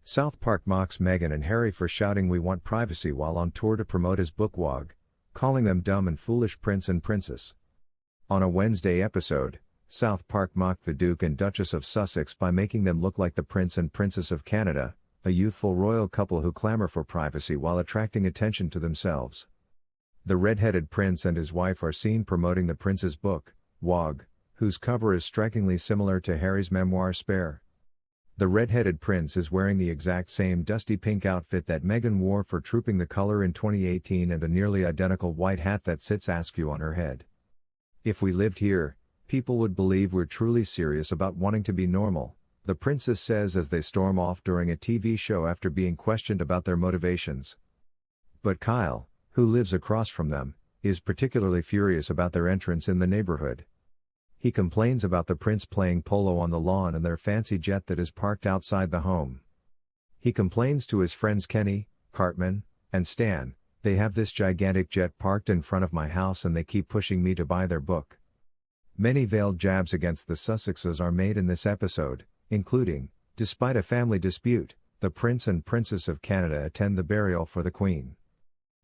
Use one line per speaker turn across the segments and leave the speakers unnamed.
South Park mocks Meghan and Harry for shouting "We want privacy" while on tour to promote his book Waaagh, calling them dumb and foolish prince and princess. On a Wednesday episode, South Park mocked the Duke and Duchess of Sussex by making them look like the Prince and Princess of Canada, a youthful royal couple who clamor for privacy while attracting attention to themselves. The red-headed prince and his wife are seen promoting the prince's book, Waaagh, whose cover is strikingly similar to Harry's memoir Spare. The red-headed prince is wearing the exact same dusty pink outfit that Meghan wore for Trooping the Colour in 2018 and a nearly identical white hat that sits askew on her head. "If we lived here, people would believe we're truly serious about wanting to be normal," the princess says as they storm off during a TV show after being questioned about their motivations. But Kyle, who lives across from them, is particularly furious about their entrance in the neighborhood. He complains about the prince playing polo on the lawn and their fancy jet that is parked outside the home. He complains to his friends Kenny, Cartman, and Stan, "They have this gigantic jet parked in front of my house and they keep pushing me to buy their book." Many veiled jabs against the Sussexes are made in this episode, including, despite a family dispute, the Prince and Princess of Canada attend the burial for the Queen.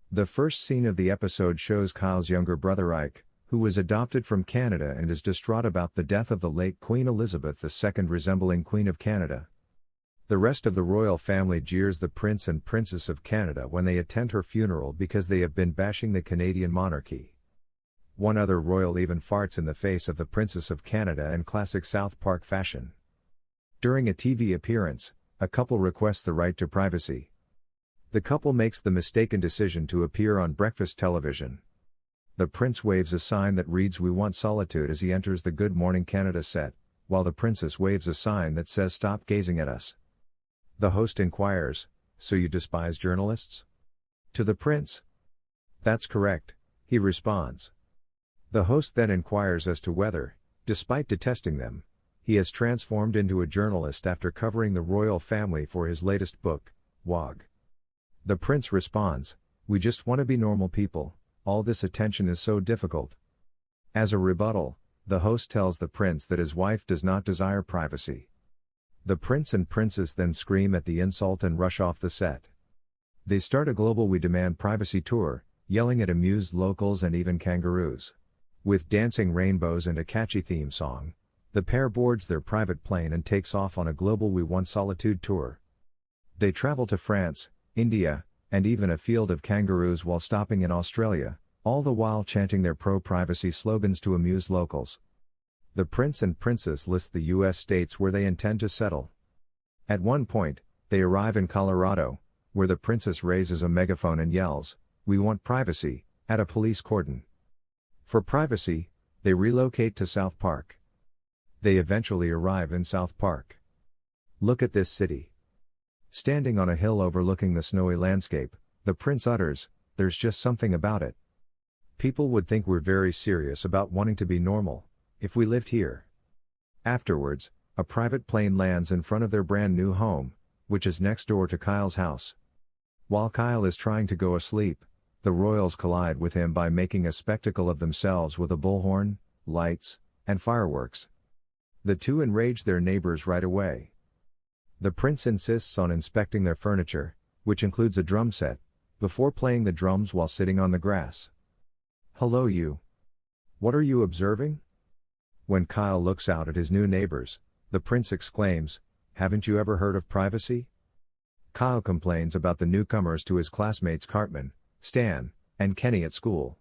The first scene of the episode shows Kyle's younger brother Ike, who was adopted from Canada and is distraught about the death of the late Queen Elizabeth II, resembling Queen of Canada. The rest of the royal family jeers the Prince and Princess of Canada when they attend her funeral because they have been bashing the Canadian monarchy. One other royal even farts in the face of the Princess of Canada in classic South Park fashion. During a TV appearance, a couple requests the right to privacy. The couple makes the mistaken decision to appear on breakfast television. The prince waves a sign that reads "We want solitude" as he enters the Good Morning Canada set, while the princess waves a sign that says "Stop gazing at us." The host inquires, "So you despise journalists?" To the prince. "That's correct," he responds. The host then inquires as to whether, despite detesting them, he has transformed into a journalist after covering the royal family for his latest book, Waaagh. The prince responds, "We just want to be normal people. All this attention is so difficult." As a rebuttal, the host tells the prince that his wife does not desire privacy. The prince and princess then scream at the insult and rush off the set. They start a global "We Demand Privacy" tour, yelling at amused locals and even kangaroos. With dancing rainbows and a catchy theme song, the pair boards their private plane and takes off on a global "We Want Solitude" tour. They travel to France, India, and even a field of kangaroos while stopping in Australia, all the while chanting their pro-privacy slogans to amuse locals. The prince and princess list the U.S. states where they intend to settle. At one point, they arrive in Colorado, where the princess raises a megaphone and yells, "We want privacy," at a police cordon. For privacy, they relocate to South Park. They eventually arrive in South Park. "Look at this city." Standing on a hill overlooking the snowy landscape, the prince utters, "There's just something about it. People would think we're very serious about wanting to be normal, if we lived here." Afterwards, a private plane lands in front of their brand new home, which is next door to Kyle's house. While Kyle is trying to go asleep, the royals collide with him by making a spectacle of themselves with a bullhorn, lights, and fireworks. The two enrage their neighbors right away. The prince insists on inspecting their furniture, which includes a drum set, before playing the drums while sitting on the grass. "Hello you. What are you observing?" When Kyle looks out at his new neighbors, the prince exclaims, "Haven't you ever heard of privacy?" Kyle complains about the newcomers to his classmates Cartman, Stan, and Kenny at school.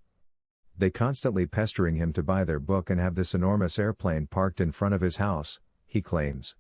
They constantly pestering him to buy their book and have this enormous airplane parked in front of his house, he claims.